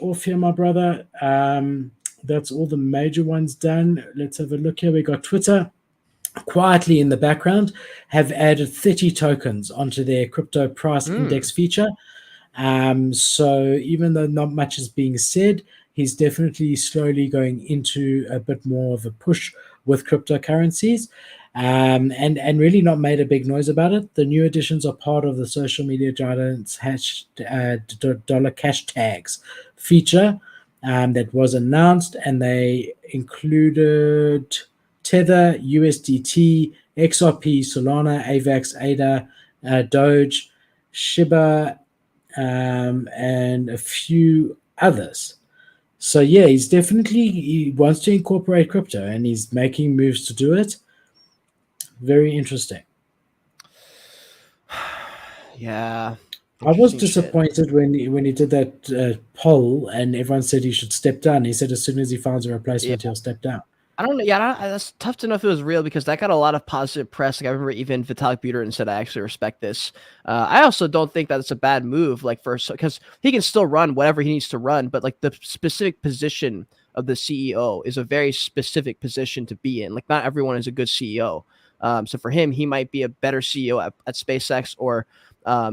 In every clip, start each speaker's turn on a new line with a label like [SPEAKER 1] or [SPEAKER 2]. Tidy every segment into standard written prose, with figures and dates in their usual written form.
[SPEAKER 1] off here, my brother. That's all the major ones done. Let's have a look here. We got Twitter quietly in the background have added 30 tokens onto their crypto price index feature. So even though not much is being said, he's definitely slowly going into a bit more of a push with cryptocurrencies, and really not made a big noise about it. The new additions are part of the social media giants dollar cash tags feature that was announced, and they included Tether, USDT, XRP, Solana, AVAX, ADA, Doge, Shiba, and a few others. So yeah, he wants to incorporate crypto, and he's making moves to do it. Very interesting.
[SPEAKER 2] Yeah.
[SPEAKER 1] I was disappointed when he did that poll, and everyone said he should step down. He said as soon as he finds a replacement, he'll step down.
[SPEAKER 2] I don't know. Yeah, that's tough to know if it was real because that got a lot of positive press. Like I remember even Vitalik Buterin said, "I actually respect this." I also don't think that it's a bad move. Like because he can still run whatever he needs to run, but like the specific position of the CEO is a very specific position to be in. Like not everyone is a good CEO. So for him, he might be a better CEO at SpaceX or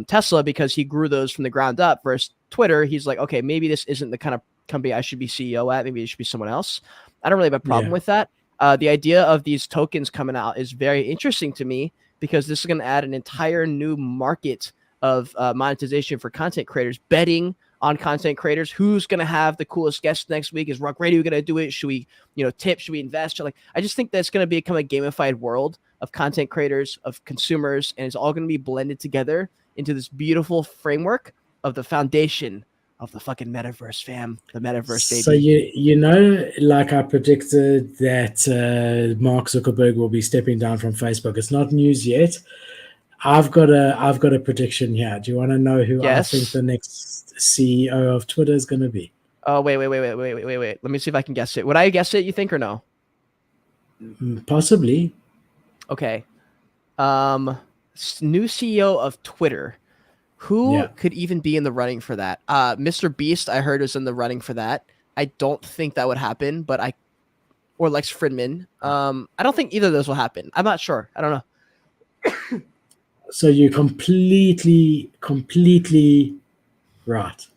[SPEAKER 2] Tesla because he grew those from the ground up. Versus Twitter, he's like, okay, maybe this isn't the kind of company I should be CEO at. Maybe it should be someone else. I don't really have a problem with that. The idea of these tokens coming out is very interesting to me because this is going to add an entire new market of monetization for content creators, betting on content creators. Who's going to have the coolest guest next week? Is Rock Radio going to do it? Should we, tip? Should we invest? Like, I just think that's going to become a gamified world of content creators, of consumers, and it's all going to be blended together into this beautiful framework of the foundation of the fucking metaverse, fam. The metaverse, baby.
[SPEAKER 1] So like I predicted that Mark Zuckerberg will be stepping down from Facebook. It's not news yet. I've got a prediction here. Do you want to know who I think the next CEO of Twitter is going to be?
[SPEAKER 2] Oh, wait. Let me see if I can guess it. Would I guess it, you think, or no?
[SPEAKER 1] Possibly.
[SPEAKER 2] Okay. New CEO of Twitter. Who could even be in the running for that? Mr. Beast, I heard, was in the running for that. I don't think that would happen, or Lex Fridman. I don't think either of those will happen. I'm not sure. I don't know.
[SPEAKER 1] So you're completely right.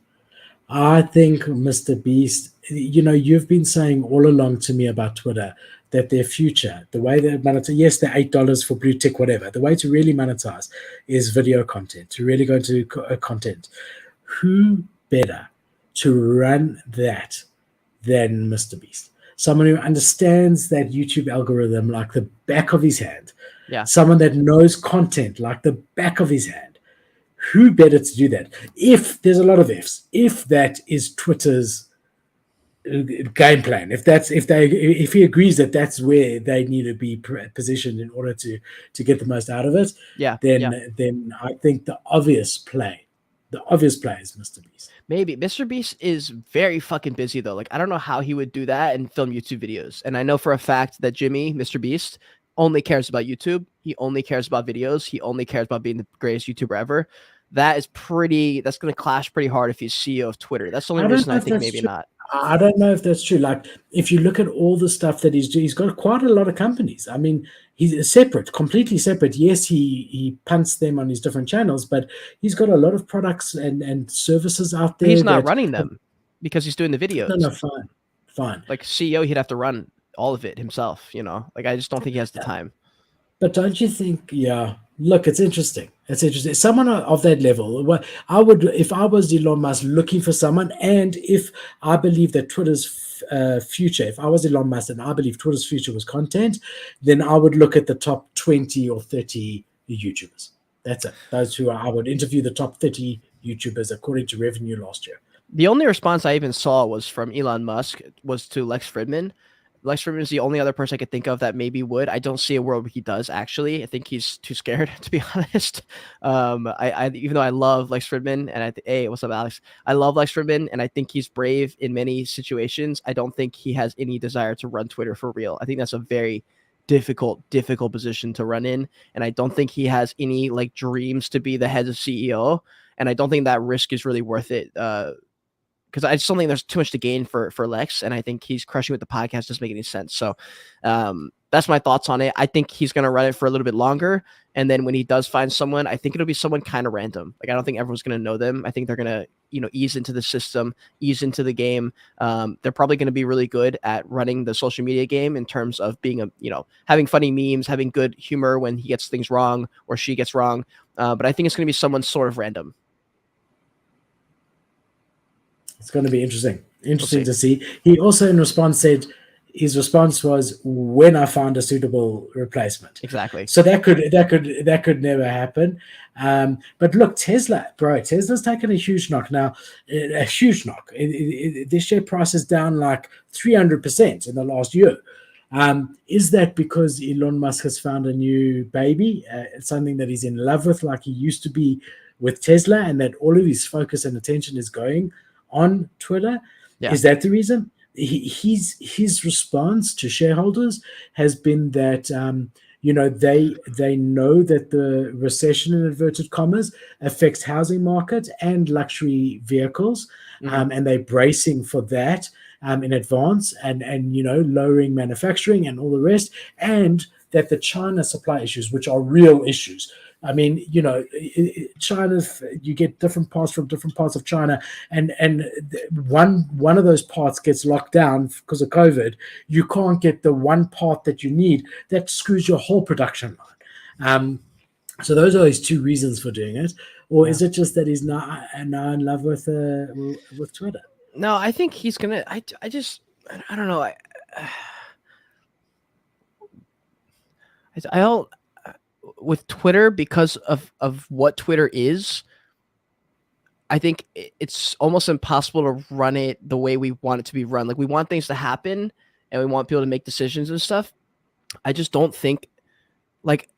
[SPEAKER 1] I think Mr. Beast, you've been saying all along to me about Twitter that their future, the way they monetize, yes, they're $8 for blue tick, whatever. The way to really monetize is video content, to really go into content. Who better to run that than Mr. Beast? Someone who understands that YouTube algorithm like the back of his hand.
[SPEAKER 2] Yeah.
[SPEAKER 1] Someone that knows content like the back of his hand. Who better to do that? If there's a lot of ifs, if that is Twitter's game plan, if he agrees that that's where they need to be positioned in order to get the most out of it, then I think the obvious play is Mr. Beast.
[SPEAKER 2] Maybe Mr. Beast is very fucking busy though. Like I don't know how he would do that and film YouTube videos. And I know for a fact that Jimmy, Mr. Beast, only cares about YouTube. He only cares about videos. He only cares about being the greatest YouTuber ever. That's going to clash pretty hard if he's CEO of Twitter. That's the only reason I think maybe not.
[SPEAKER 1] I don't know if that's true. Like, if you look at all the stuff that he's got quite a lot of companies. I mean, he's separate, completely separate. Yes, he punts them on his different channels, but he's got a lot of products and services out there.
[SPEAKER 2] He's not running them because he's doing the videos.
[SPEAKER 1] No, fine.
[SPEAKER 2] Like CEO, he'd have to run all of it himself, Like, I just don't think he has the time.
[SPEAKER 1] But don't you think, look, it's interesting. Someone of that level, I would, if I was Elon Musk looking for someone, and if I believe that Twitter's future, if I was Elon Musk and I believe Twitter's future was content, then I would look at the top 20 or 30 YouTubers. That's it. Those who I would interview the top 30 YouTubers according to revenue last year.
[SPEAKER 2] The only response I even saw was from Elon Musk, was to Lex Fridman. Lex Fridman is the only other person I could think of that maybe would. I don't see a world where he does, actually. I think he's too scared, to be honest. I even though I love Lex Fridman, and hey, what's up, Alex? I love Lex Fridman, and I think he's brave in many situations. I don't think he has any desire to run Twitter for real. I think that's a very difficult position to run in, and I don't think he has any dreams to be the head of CEO, and I don't think that risk is really worth it. because I just don't think there's too much to gain for Lex, and I think he's crushing with the podcast. Doesn't make any sense. So that's my thoughts on it. I think he's going to run it for a little bit longer, and then when he does find someone, I think it'll be someone kind of random. Like I don't think everyone's going to know them. I think they're going to ease into the system, ease into the game. They're probably going to be really good at running the social media game in terms of being having funny memes, having good humor when he gets things wrong or she gets wrong. But I think it's going to be someone sort of random.
[SPEAKER 1] It's going to be interesting to see. He also in response said his response was, when I found a suitable replacement.
[SPEAKER 2] Exactly.
[SPEAKER 1] So that could never happen. But look, Tesla's taken a huge knock now. A huge knock. This share price is down like 300% in the last year. Is that because Elon Musk has found a new baby, something that he's in love with, like he used to be with Tesla, and that all of his focus and attention is going on Twitter?
[SPEAKER 2] Yeah.
[SPEAKER 1] Is that the reason? His response to shareholders has been that they know that the recession, in inverted commas, affects housing market and luxury vehicles, and they're bracing for that in advance, and lowering manufacturing and all the rest, and that the China supply issues, which are real issues. I mean, China, you get different parts from different parts of China, and one of those parts gets locked down because of COVID. You can't get the one part that you need. That screws your whole production line. So those are his two reasons for doing it. Or is it just that he's now in love with Twitter?
[SPEAKER 2] No, I think he's gonna. I don't know. I don't. With Twitter, because of what Twitter is, I think it's almost impossible to run it the way we want it to be run. Like, we want things to happen and we want people to make decisions and stuff. I just don't think, like,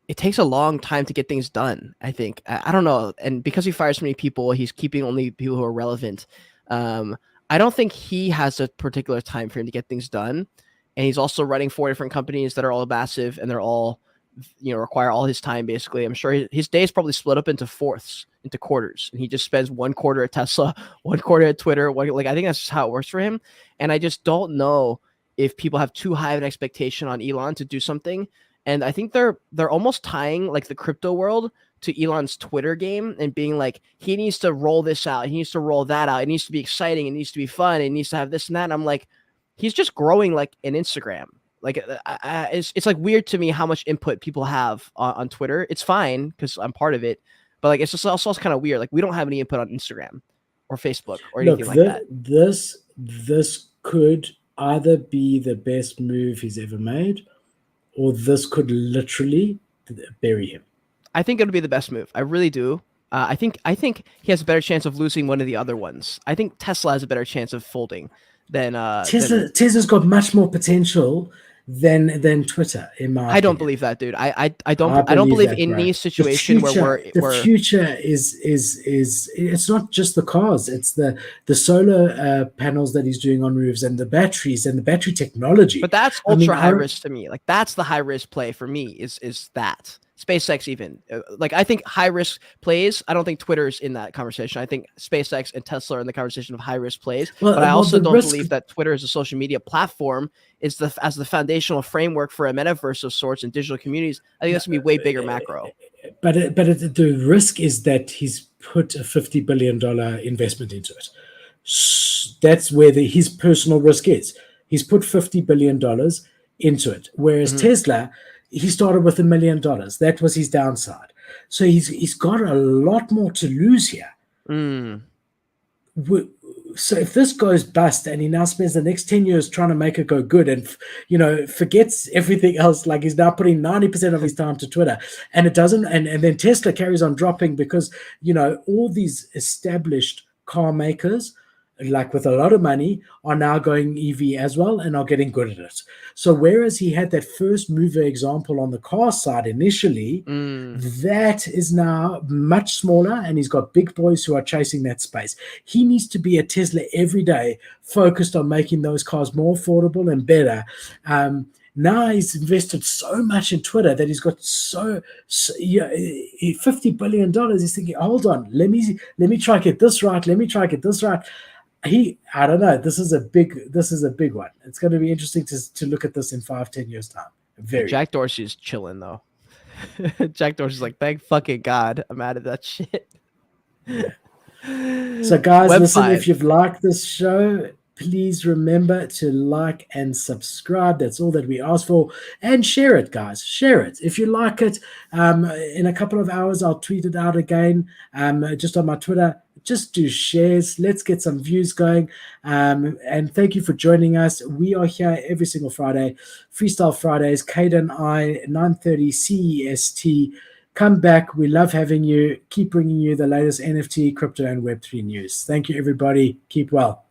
[SPEAKER 2] it takes a long time to get things done, I think. I don't know. And because he fires so many people, he's keeping only people who are relevant. I don't think he has a particular time frame to get things done. And he's also running 4 different companies that are all massive, and they're all require all his time, basically. I'm sure his day is probably split up into quarters, and he just spends 1 quarter at Tesla, 1 quarter at Twitter. I think that's just how it works for him. And I just don't know if people have too high of an expectation on Elon to do something. And I think they're almost tying like the crypto world to Elon's Twitter game, and being like, he needs to roll this out, he needs to roll that out, it needs to be exciting, it needs to be fun, it needs to have this and that. And I'm like, he's just growing like an Instagram. Like, it's like weird to me how much input people have on Twitter. It's fine because I'm part of it, but like, it's just also kind of weird. Like, we don't have any input on Instagram or Facebook or anything like that.
[SPEAKER 1] This could either be the best move he's ever made, or this could literally bury him.
[SPEAKER 2] I think it'll be the best move. I really do. I think he has a better chance of losing one of the other ones. I think Tesla has a better chance of folding than
[SPEAKER 1] Tesla's got much more potential than Twitter, in my opinion.
[SPEAKER 2] I don't believe that, dude. I don't believe in any situation where
[SPEAKER 1] the future is it's not just the cars, it's the solar panels that he's doing on roofs, and the batteries and the battery technology.
[SPEAKER 2] But that's ultra high risk to me. Like, that's the high risk play for me, is that SpaceX even. Like, I think high risk plays. I don't think Twitter's in that conversation. I think SpaceX and Tesla are in the conversation of high risk plays. But I also don't believe that Twitter as a social media platform is as the foundational framework for a metaverse of sorts and digital communities. I think that's gonna be way bigger macro.
[SPEAKER 1] But the risk is that he's put a $50 billion investment into it. That's where his personal risk is. He's put $50 billion into it, whereas Tesla, he started with $1 million. That was his downside. So he's got a lot more to lose here. So if this goes bust, and he now spends the next 10 years trying to make it go good, and forgets everything else, like he's now putting 90% of his time to Twitter, and it doesn't, and then Tesla carries on dropping because all these established car makers, like with a lot of money, are now going EV as well and are getting good at it. So whereas he had that first mover example on the car side initially, that is now much smaller, and he's got big boys who are chasing that space. He needs to be at Tesla every day, focused on making those cars more affordable and better. Now he's invested so much in Twitter that he's got $50 billion. He's thinking, hold on, let me try to get this right. I don't know. This is a big one. It's going to be interesting to look at this in 5-10 years time. Very.
[SPEAKER 2] Jack Dorsey's chilling though. Jack Dorsey's like, thank fucking God, I'm out of that shit.
[SPEAKER 1] Yeah. So guys,
[SPEAKER 2] Web
[SPEAKER 1] listen,
[SPEAKER 2] 5.
[SPEAKER 1] if you've liked this show, please remember to like and subscribe. That's all that we ask for. And share it, guys. Share it. If you like it, in a couple of hours, I'll tweet it out again, just on my Twitter. Just do shares. Let's get some views going. And thank you for joining us. We are here every single Friday. Freestyle Fridays, Kate and I, 9:30 CEST. Come back. We love having you. Keep bringing you the latest NFT, crypto, and Web3 news. Thank you, everybody. Keep well.